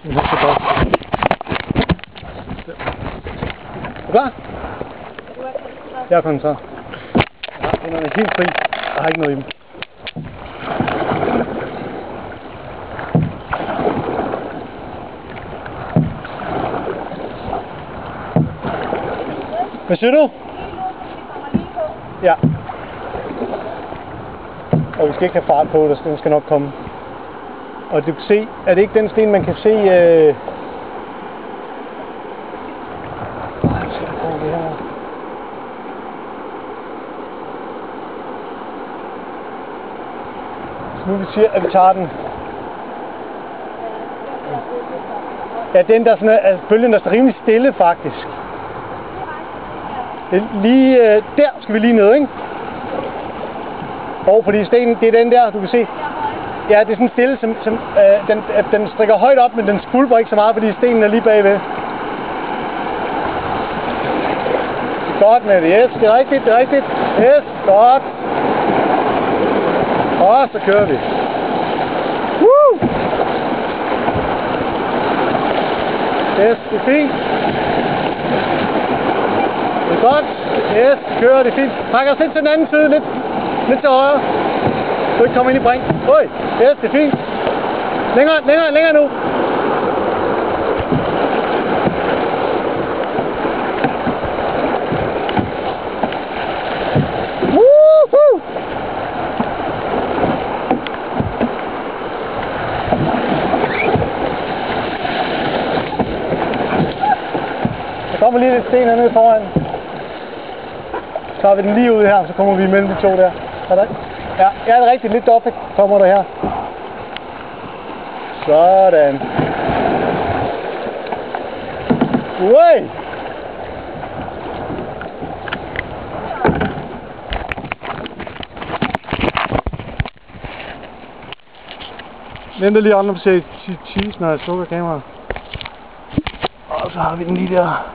Det er så godt. Er du klar? Jeg er koncentreret. Jeg har hænderne helt fri. Jeg har ikke noget i dem. Hvad siger du? Ja. Og vi skal ikke have fart på, den skal nok komme. Og du kan se, er det ikke den sten, man kan se... Så nu vi siger, at vi tager den. Ja, den der sådan er bølgen, der står rimelig stille faktisk. Lige der skal vi lige ned, ikke? Og fordi stenen, det er den der, du kan se. Ja, det er sådan stille, som den strikker højt op, men den skvulper ikke så meget, fordi stenen er lige bagved. Godt med det, yes, det er rigtigt, det er rigtigt. Yes, godt. Og så kører vi. Woo! Yes, det er fint. Det er godt. Yes, kører, det er fint. Træk os lidt til den anden side, lidt til højre. Så ikke kommer ind i bring. Oj, yes, det er fint. Længere nu. Woohoo! Der kommer lige lidt sten hernede foran. Så tager vi den lige ud her, så kommer vi imellem de to der. Er det? Ja, det er rigtigt. Lidt op, kommer der her. Sådan. Ui! Venter lige andre på cheese, når jeg slukker kameraet. Og så har vi den lige der.